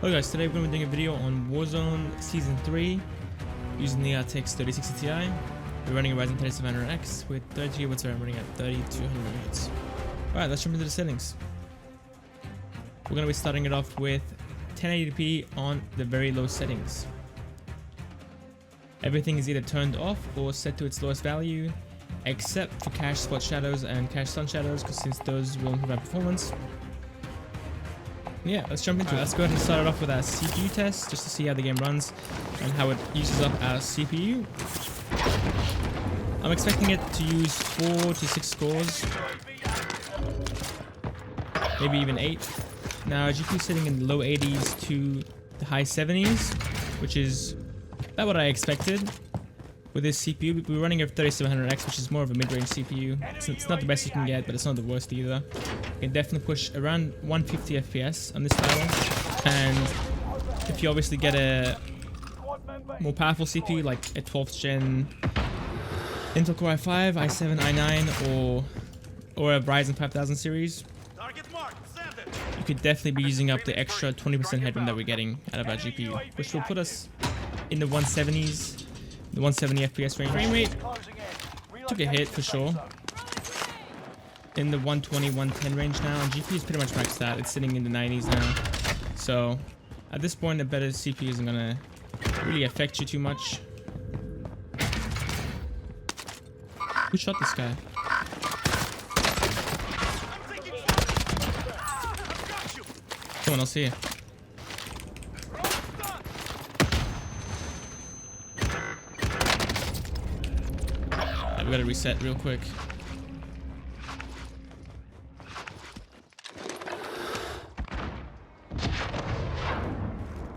Hello guys, today we're going to be doing a video on Warzone Season 3 using the RTX 3060 Ti. We're running a Ryzen 3700X with 30 GB of RAM running at 3200 MHz. Alright, let's jump into the settings. We're going to be starting it off with 1080p on the very low settings. Everything is either turned off or set to its lowest value, except for cache spot shadows and cache sun shadows, because since those will improve our performance. Yeah, let's jump into it. Let's go ahead and start it off with our CPU test, just to see how the game runs and how it uses up our CPU. I'm expecting it to use 4 to 6 cores, maybe even 8. Now, GPU sitting in the low 80s to the high 70s, which is about what I expected. With this CPU, we're running a 3700X, which is more of a mid-range CPU. It's not the best you can get, but it's not the worst either. You can definitely push around 150 FPS on this title. And if you obviously get a more powerful CPU, like a 12th gen Intel Core i5, i7, i9, or a Ryzen 5000 series, you could definitely be using up the extra 20% headroom that we're getting out of our GPU, which will put us in the 170s. The 170 FPS range. Frame rate took a hit for sure. In the 120, 110 range now, and GPU is pretty much maxed out. It's sitting in the 90s now. So at this point, a better CPU isn't gonna really affect you too much. Who shot this guy? Someone else here. We gotta reset real quick.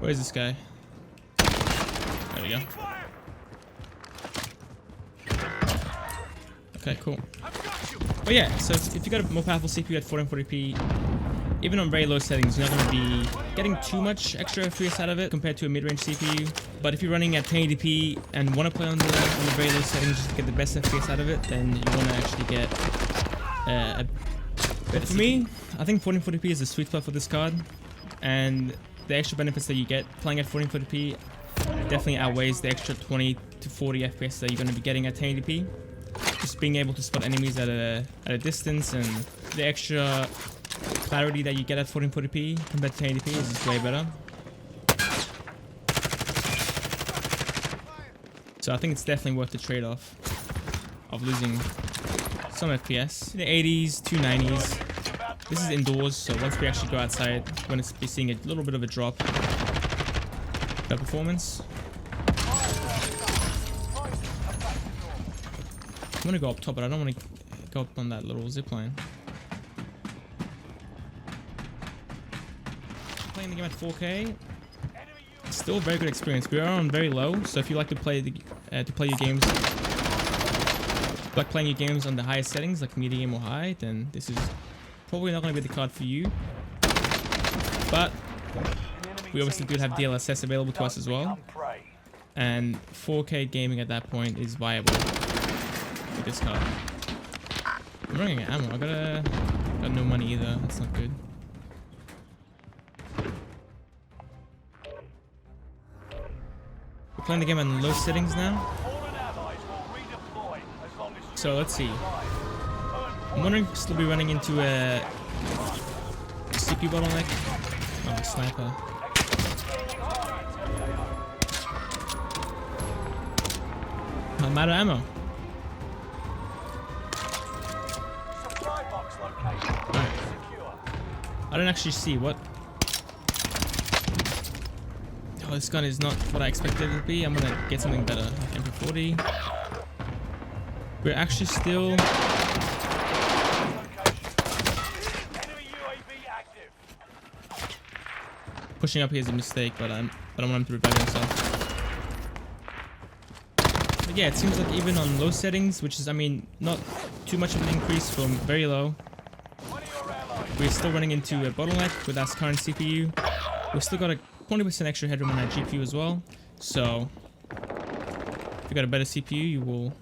Where is this guy? There we go. Okay, cool. But yeah, so if you got a more powerful CPU at 1440p, even on very low settings, you're not going to be getting too much extra FPS out of it compared to a mid-range CPU. But if you're running at 1080p and want to play on the very low settings just to get the best FPS out of it, then you want to actually get a better for me, I think 1440p is the sweet spot for this card. And the extra benefits that you get playing at 1440p definitely outweighs the extra 20 to 40 FPS that you're going to be getting at 1080p. Just being able to spot enemies at a distance, and the extra clarity that you get at 1440p compared to 1080p is just way better. So I think it's definitely worth the trade-off of losing some FPS. The 80s, 290s. This is indoors, so once we actually go outside, we're going to be seeing a little bit of a drop in performance. I'm going to go up top, but I don't want to go up on that little zipline. Playing the game at 4K, still a very good experience. We are on very low, so if you like to play your games, like playing your games on the highest settings, like medium or high, then this is probably not going to be the card for you. But we obviously do have DLSS available to us as well, and 4K gaming at that point is viable with this card. I'm running out of ammo. I got no money either. That's not good. Playing the game on low settings now. So let's see. I'm wondering if we'll still be running into a CPU bottleneck. Oh, a sniper. I'm out of ammo. Right. I don't actually see what. Oh, this gun is not what I expected it to be. I'm gonna get something better, like MP40. We're actually still pushing up here is a mistake, but I don't want him to revive himself. But yeah, it seems like even on low settings, which is, I mean, not too much of an increase from very low, we're still running into a bottleneck with our current CPU. We've still got a 20% extra headroom on our GPU as well, so if you got a better CPU, you will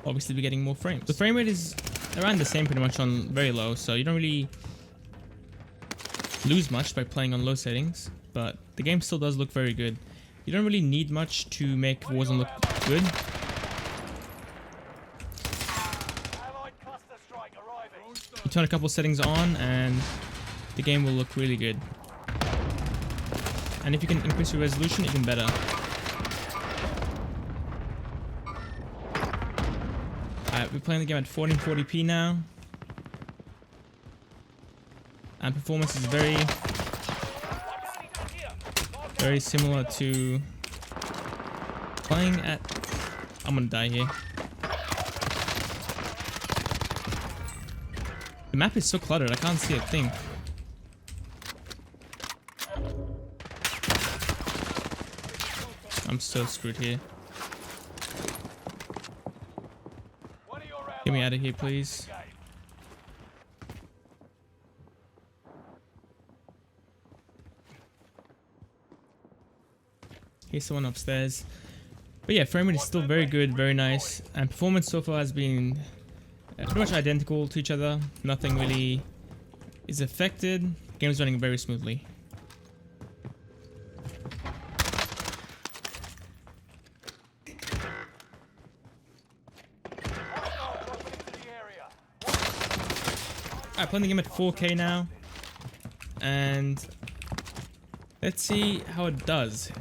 obviously be getting more frames. The frame rate is around the same pretty much on very low, so you don't really lose much by playing on low settings, but the game still does look very good. You don't really need much to make Warzone look good. You turn a couple settings on and the game will look really good. And if you can increase your resolution, even better. Alright, we're playing the game at 1440p now. And performance is very similar to playing at... I'm gonna die here. The map is so cluttered, I can't see a thing. I'm so screwed here. Get me out of here, please. Here's someone upstairs. But yeah, frame rate is still very good, very nice. And performance so far has been pretty much identical to each other. Nothing really is affected. Game's running very smoothly. Alright, playing the game at 4K now. And let's see how it does.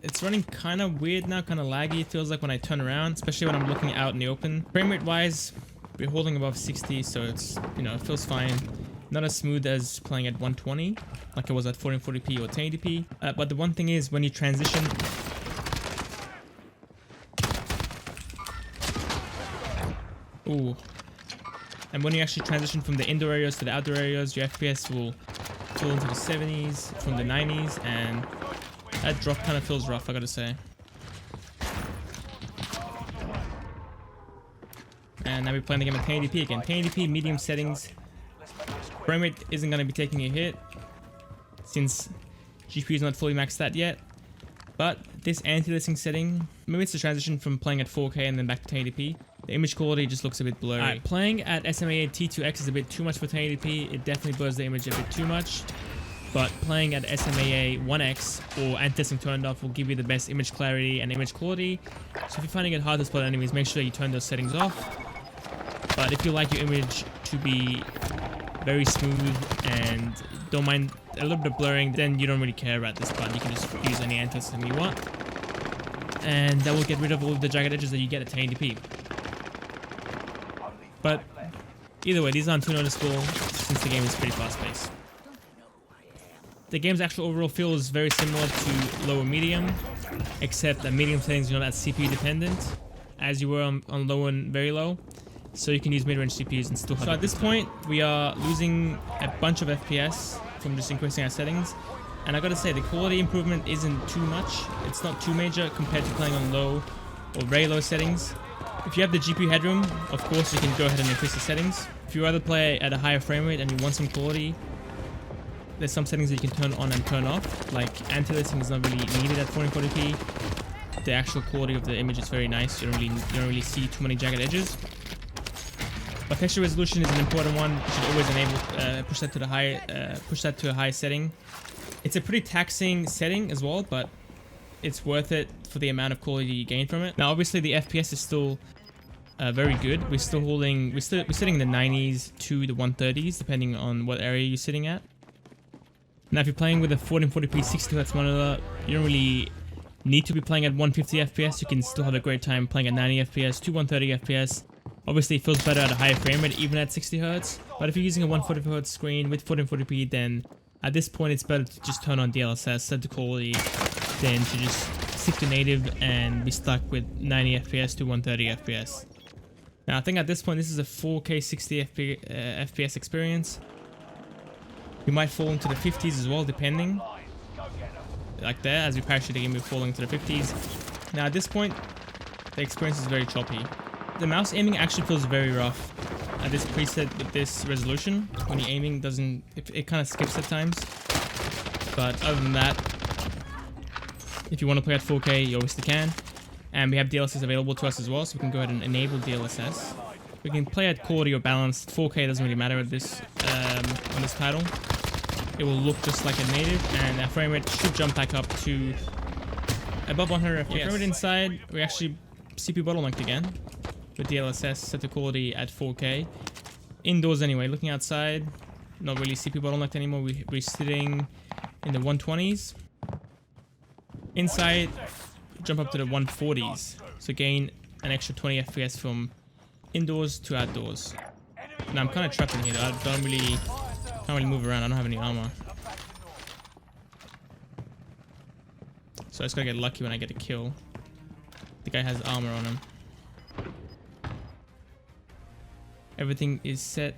It's running kind of weird now, kind of laggy, it feels like when I turn around, especially when I'm looking out in the open. Frame rate wise, we're holding above 60, so it's, you know, it feels fine. Not as smooth as playing at 120, like it was at 1440p or 1080p. But the one thing is, when you transition... Ooh. And when you actually transition from the indoor areas to the outdoor areas, your FPS will fall into the 70s, from the 90s, and that drop kind of feels rough, I gotta say. And now we're playing the game at 1080p again. 1080p, medium settings. Frame rate isn't gonna be taking a hit, since GPU is not fully maxed out yet. But this anti-aliasing setting, maybe it's the transition from playing at 4K and then back to 1080p. The image quality just looks a bit blurry. Alright, playing at SMA T2X is a bit too much for 1080p. It definitely blurs the image a bit too much. But playing at SMA 1X or anti-aliasing turned off will give you the best image clarity and image quality. So if you're finding it hard to spot enemies, make sure you turn those settings off. But if you like your image to be very smooth and don't mind a little bit of blurring, then you don't really care about this button. You can just use any anti-aliasing you want. And that will get rid of all of the jagged edges that you get at 1080p. But either way, these aren't too noticeable since the game is pretty fast-paced. The game's actual overall feel is very similar to low and medium, except that medium settings are not as CPU dependent as you were on low and very low. So you can use mid-range CPUs and still have. So at this point, we are losing a bunch of FPS from just increasing our settings. And I gotta say, the quality improvement isn't too much. It's not too major compared to playing on low or very low settings. If you have the GPU headroom, of course you can go ahead and increase the settings. If you rather play at a higher frame rate and you want some quality, there's some settings that you can turn on and turn off. Like anti-aliasing is not really needed at 1440p. The actual quality of the image is very nice. You don't really see too many jagged edges. But texture resolution is an important one. You should always enable push that to a high setting. It's a pretty taxing setting as well, but it's worth it for the amount of quality you gain from it. Now, obviously, the FPS is still very good. We're sitting in the 90s to the 130s, depending on what area you're sitting at. Now, if you're playing with a 1440p 60Hz monitor, you don't really need to be playing at 150 FPS. You can still have a great time playing at 90 FPS to 130 FPS. Obviously, it feels better at a higher frame rate, even at 60 Hz. But if you're using a 144Hz screen with 1440p, then at this point, it's better to just turn on DLSS, set the quality, than to just stick to native and be stuck with 90 FPS to 130 FPS. Now, I think at this point, this is a 4K 60 FPS experience. You might fall into the 50s as well, depending. Like there, as we parachute again, we're falling into the 50s. Now, at this point, the experience is very choppy. The mouse aiming actually feels very rough at this preset with this resolution. When you're aiming, it kind of skips at times. But other than that, if you want to play at 4K, you obviously can. And we have DLSS available to us as well, so we can go ahead and enable DLSS. We can play at quality or balanced. 4K doesn't really matter at this on this title. it will look just like a native, and our frame rate should jump back up to above 100 FPS. Frame rate inside, we actually CPU bottlenecked again with DLSS set to quality at 4K. Indoors anyway, looking outside, not really CPU bottlenecked anymore. We're sitting in the 120s. Inside, jump up to the 140s. So gain an extra 20 FPS from indoors to outdoors. Now I'm kind of trapped in here though. I can't really move around. I don't have any armor. So I just gotta get lucky when I get a kill. The guy has armor on him. Everything is set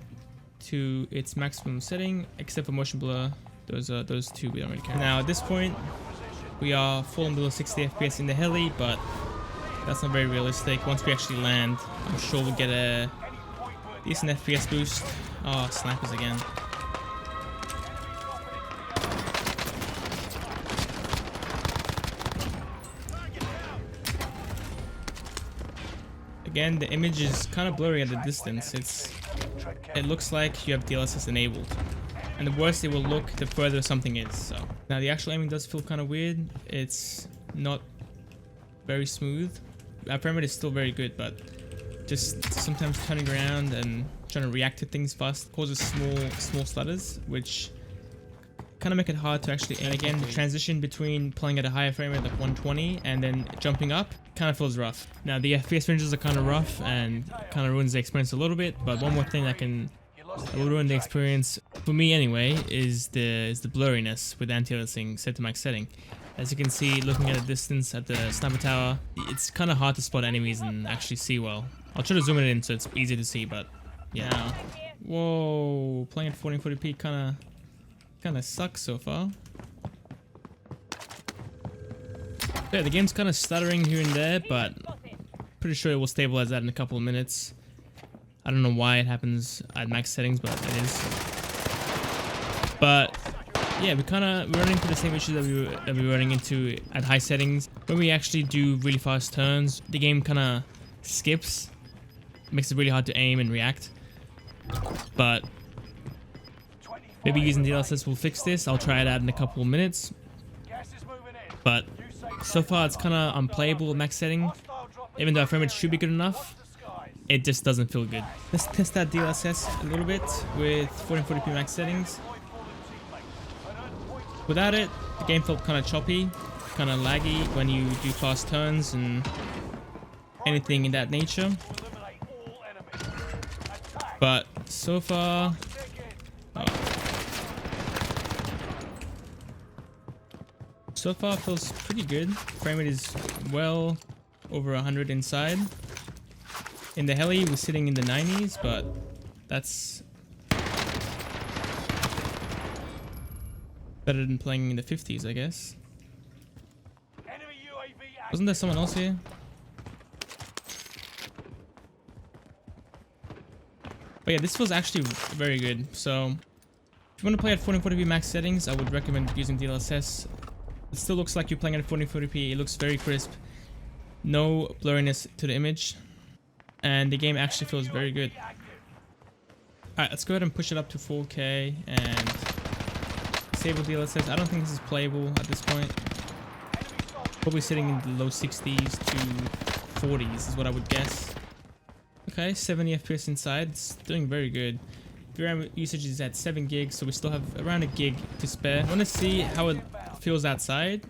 to its maximum setting except for motion blur. Those two we don't really care. Now at this point we are falling below 60 FPS in the heli, but that's not very realistic. Once we actually land, I'm sure we'll get a decent FPS boost. Oh, snipers again. Again, the image is kind of blurry at the distance. It looks like you have DLSS enabled. And the worse it will look, the further something is. So now the actual aiming does feel kind of weird. It's not very smooth. Our frame rate is still very good, but just sometimes turning around and trying to react to things fast causes small stutters, which kind of make it hard to actually aim. Again, the transition between playing at a higher frame rate like 120 and then jumping up kind of feels rough. Now the FPS ranges are kind of rough and kind of ruins the experience a little bit, but one more thing that will ruin the experience for me anyway is the blurriness with anti-aliasing set to max setting. As you can see, looking at a distance at the sniper tower, it's kind of hard to spot enemies and actually see well. I'll try to zoom it in so it's easy to see, but yeah. Whoa, playing at 1440p kind of sucks so far. Yeah, the game's kind of stuttering here and there, but pretty sure it will stabilize that in a couple of minutes. I don't know why it happens at max settings, but it is. But yeah, we're running into the same issues that we were running into at high settings. When we actually do really fast turns, the game kind of skips, makes it really hard to aim and react. But maybe using DLSS will fix this. I'll try it out in a couple of minutes. But so far it's kind of unplayable at max setting. Even though our frame rate should be good enough, it just doesn't feel good. Let's test that DLSS a little bit with 1440p max settings. Without it, the game felt kind of choppy, kind of laggy when you do fast turns and anything in that nature. But so far, feels pretty good. Frame rate is well over 100 inside. In the heli, we're sitting in the 90s, but that's better than playing in the 50s, I guess. Wasn't there someone else here? But yeah, this feels actually very good. So if you want to play at 1440p max settings, I would recommend using DLSS. It still looks like you're playing at 1440p. It looks very crisp. No blurriness to the image. And the game actually feels very good. Alright, let's go ahead and push it up to 4K and disable DLSS. I don't think this is playable at this point. Probably sitting in the low 60s to 40s is what I would guess. Okay, 70 FPS inside. It's doing very good. VRAM usage is at 7 gigs, so we still have around a gig to spare. I want to see how it feels outside,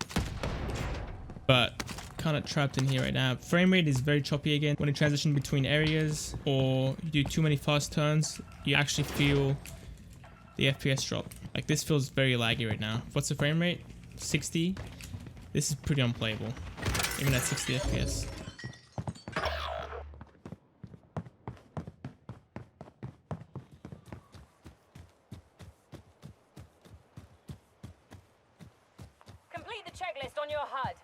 but kind of trapped in here right now. Frame rate is very choppy again. When you transition between areas or you do too many fast turns, you actually feel the FPS drop. Like this feels very laggy right now. What's the frame rate? 60. This is pretty unplayable, even at 60 FPS. Complete the checklist on your HUD.